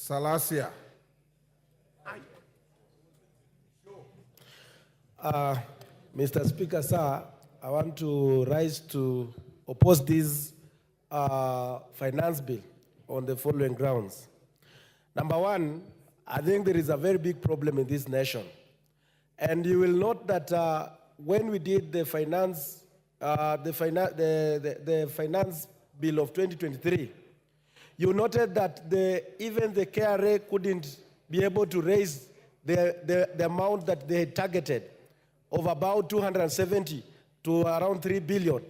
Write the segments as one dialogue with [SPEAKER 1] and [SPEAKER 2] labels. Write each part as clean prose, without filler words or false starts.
[SPEAKER 1] SALASYA.
[SPEAKER 2] Mr. Speaker, sir, I want to rise to oppose this finance bill on the following grounds. Number one, I think there is a very big problem in this nation. And you will note that when we did the finance bill of 2023, you noted that even the KRA couldn't be able to raise the amount that they had targeted of about 270 to around 3 billion.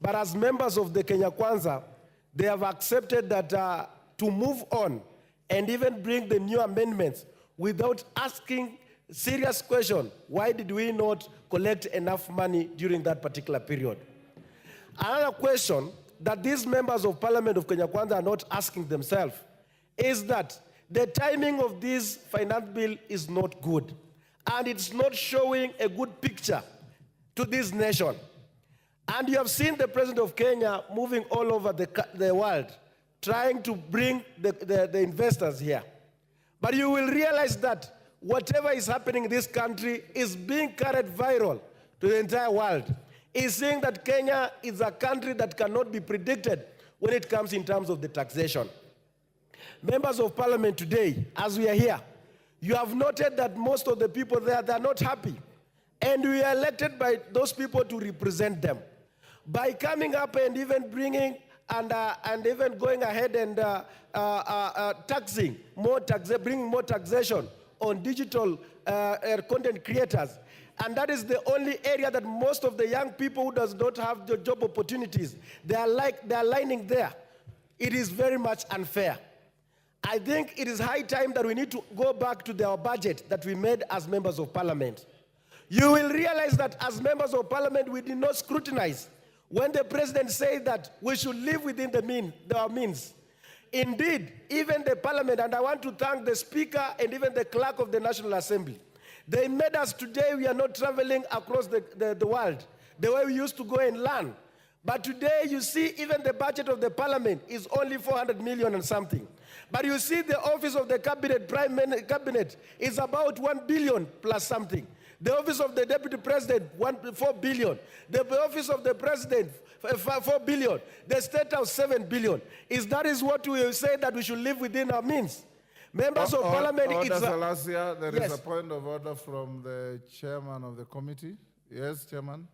[SPEAKER 2] But as members of the Kenya Kwanza, they have accepted that to move on and even bring the new amendments without asking serious question, why did we not collect enough money during that particular period? Another question that these members of Parliament of Kenya Kwanza are not asking themselves is that the timing of this finance bill is not good, and it's not showing a good picture to this nation. And you have seen the President of Kenya moving all over the world, trying to bring the investors here. But you will realize that whatever is happening in this country is being carried viral to the entire world. Is saying that Kenya is a country that cannot be predicted when it comes in terms of the taxation. Members of Parliament today, as we are here, you have noted that most of the people there, they are not happy. And we are elected by those people to represent them. By coming up and even bringing and even going ahead and bringing more taxation on digital content creators. And that is the only area that most of the young people who does not have the job opportunities, they are lining there. It is very much unfair. I think it is high time that we need to go back to our budget that we made as members of Parliament. You will realize that as members of Parliament, we did not scrutinize when the President said that we should live within our means. Indeed, even the Parliament, and I want to thank the Speaker and even the Clerk of the National Assembly, they made us today, we are not traveling across the world the way we used to go and learn. But today, you see, even the budget of the Parliament is only 400 million and something. But you see the office of the cabinet is about 1 billion plus something. The office of the Deputy President, 4 billion. The office of the President, 4 billion. The State House, 7 billion. That is what we say that we should live within our means. Members of Parliament,
[SPEAKER 1] SALASYA, there
[SPEAKER 2] yes.
[SPEAKER 1] is a point of order from the chairman of the committee. Yes, Chairman.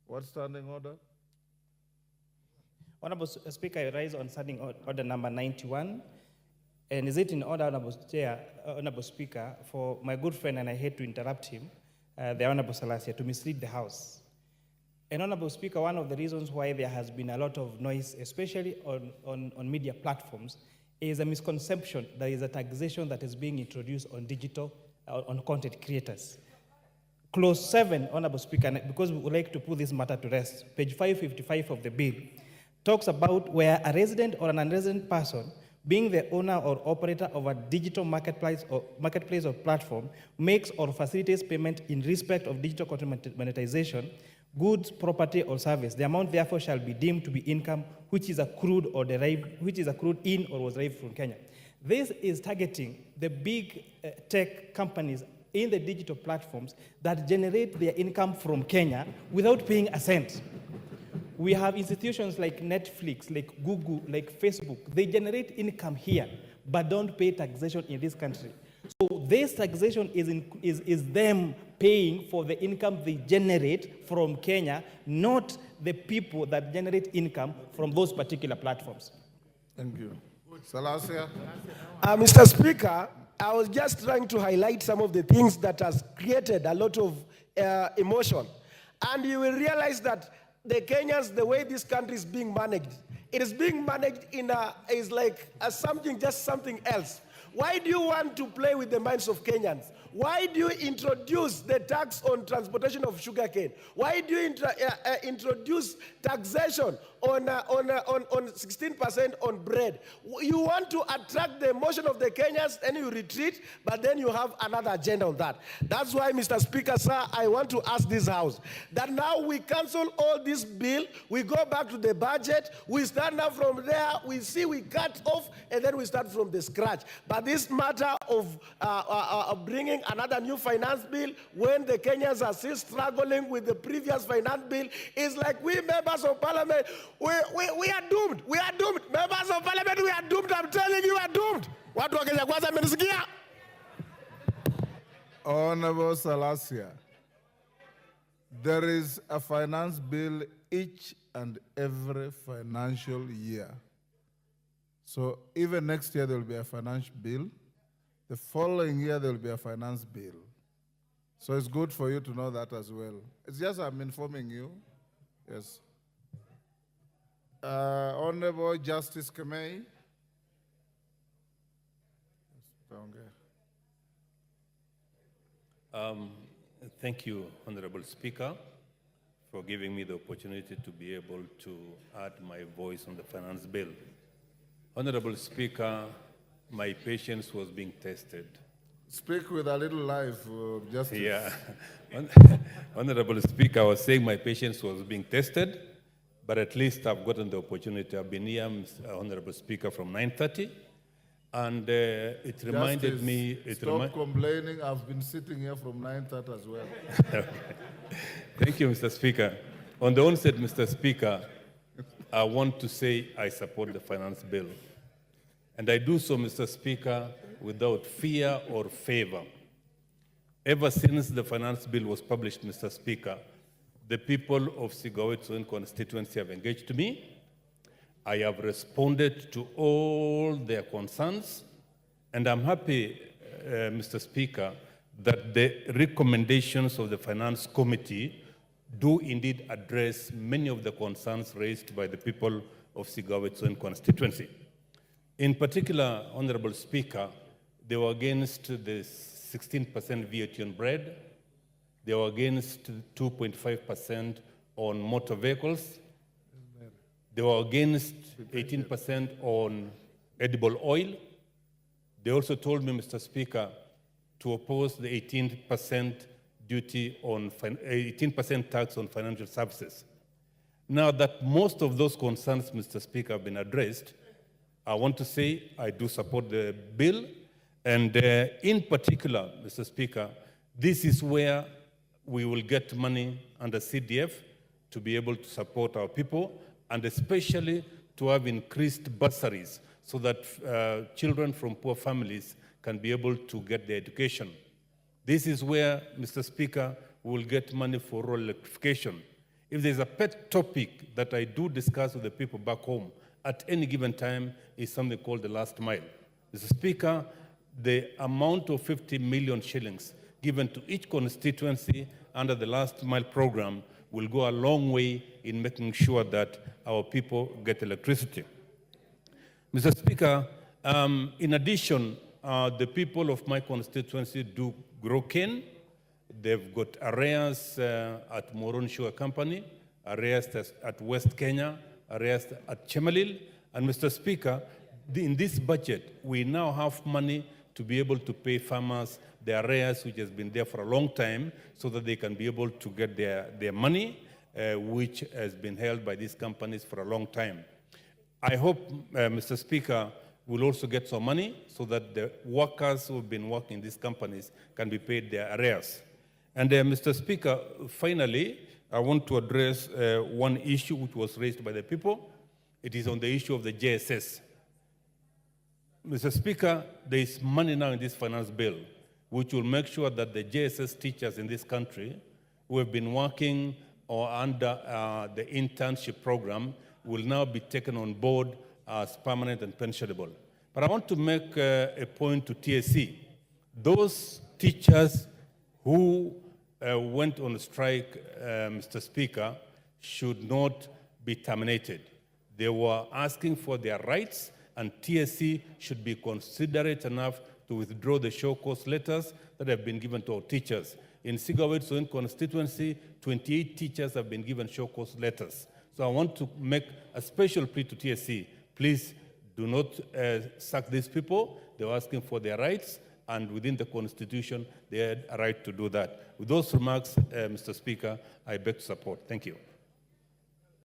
[SPEAKER 1] What standing order?
[SPEAKER 3] Honorable Speaker, I rise on standing order number 91. And is it in order, Honorable Speaker, for my good friend, and I hate to interrupt him, the Honorable SALASYA, to mislead the House. And Honorable Speaker, one of the reasons why there has been a lot of noise, especially on media platforms, is a misconception that is a taxation that is being introduced on on content creators. Clause 7, Honorable Speaker, because we would like to put this matter to rest, page 555 of the bill, talks about where a resident or an unresident person being the owner or operator of a digital marketplace or platform makes or facilitates payment in respect of digital content monetization, goods, property, or service. The amount therefore shall be deemed to be income which is accrued in or was derived from Kenya. This is targeting the big tech companies in the digital platforms that generate their income from Kenya without paying a cent. We have institutions like Netflix, like Google, like Facebook. They generate income here, but don't pay taxation in this country. So this taxation is them paying for the income they generate from Kenya, not the people that generate income from those particular platforms.
[SPEAKER 1] Thank you. SALASYA.
[SPEAKER 2] Mr. Speaker, I was just trying to highlight some of the things that has created a lot of emotion. And you will realize that the Kenyans, the way this country is being managed, it is being managed just something else. Why do you want to play with the minds of Kenyans? Why do you introduce the tax on transportation of sugarcane? Why do you introduce taxation on 16% on bread? You want to attract the emotion of the Kenyans and you retreat, but then you have another agenda on that. That's why, Mr. Speaker, sir, I want to ask this House that now we cancel all this bill, we go back to the budget, we start now from there, we see we cut off, and then we start from the scratch. But this matter of bringing another new finance bill when the Kenyans are still struggling with the previous finance bill is like we members of parliament, we are doomed. We are doomed. Members of parliament, we are doomed. I'm telling you, we are doomed. Watu wa Kenya Kwanza mmenisikia?
[SPEAKER 1] Honorable Salasya, there is a finance bill each and every financial year. So even next year there will be a financial bill. The following year there will be a finance bill. So it's good for you to know that as well. It's just I'm informing you. Yes. Honorable Justice Kamei.
[SPEAKER 4] Thank you, Honorable Speaker, for giving me the opportunity to be able to add my voice on the finance bill. Honorable Speaker, my patience was being tested.
[SPEAKER 1] Speak with a little life, Justice.
[SPEAKER 4] Yeah. Honorable Speaker, I was saying my patience was being tested, but at least I've gotten the opportunity. I've been here, Honorable Speaker, from 9:30. And it reminded me...
[SPEAKER 1] Stop complaining. I've been sitting here from 9:30 as well.
[SPEAKER 4] Okay. Thank you, Mr. Speaker. On the onset, Mr. Speaker, I want to say I support the finance bill. And I do so, Mr. Speaker, without fear or favor. Ever since the finance bill was published, Mr. Speaker, the people of Sigawet's constituency have engaged me. I have responded to all their concerns, and I'm happy, Mr. Speaker, that the recommendations of the Finance Committee do indeed address many of the concerns raised by the people of Sigawet's constituency. In particular, Honorable Speaker, they were against the 16% VAT on bread. They were against 2.5% on motor vehicles. They were against 18% on edible oil. They also told me, Mr. Speaker, to oppose the 18% duty on 18% tax on financial services. Now that most of those concerns, Mr. Speaker, have been addressed, I want to say I do support the bill, and in particular, Mr. Speaker, this is where we will get money under CDF to be able to support our people, and especially to have increased bursaries so that children from poor families can be able to get their education. This is where, Mr. Speaker, we will get money for rural electrification. If there's a pet topic that I do discuss with the people back home at any given time is something called the last mile. Mr. Speaker, the amount of 50 million shillings given to each constituency under the last mile program will go a long way in making sure that our people get electricity. Mr. Speaker, in addition, the people of my constituency do grow cane. They've got areas at Moron Sugar Company, areas at West Kenya, areas at Chemelil. And Mr. Speaker, in this budget, we now have money to be able to pay farmers the arrears which has been there for a long time so that they can be able to get their money, which has been held by these companies for a long time. I hope, Mr. Speaker, we'll also get some money so that the workers who have been working in these companies can be paid their arrears. And Mr. Speaker, finally, I want to address one issue which was raised by the people. It is on the issue of the JSS. Mr. Speaker, there is money now in this finance bill which will make sure that the JSS teachers in this country who have been working or under the internship program will now be taken on board as permanent and pensionable. But I want to make a point to TSC. Those teachers who went on strike, Mr. Speaker, should not be terminated. They were asking for their rights, and TSC should be considerate enough to withdraw the show cause letters that have been given to our teachers. In Sigawet constituency, 28 teachers have been given show cause letters. So I want to make a special plea to TSC. Please do not sack these people. They were asking for their rights, and within the Constitution, they had a right to do that. With those remarks, Mr. Speaker, I beg to support. Thank you.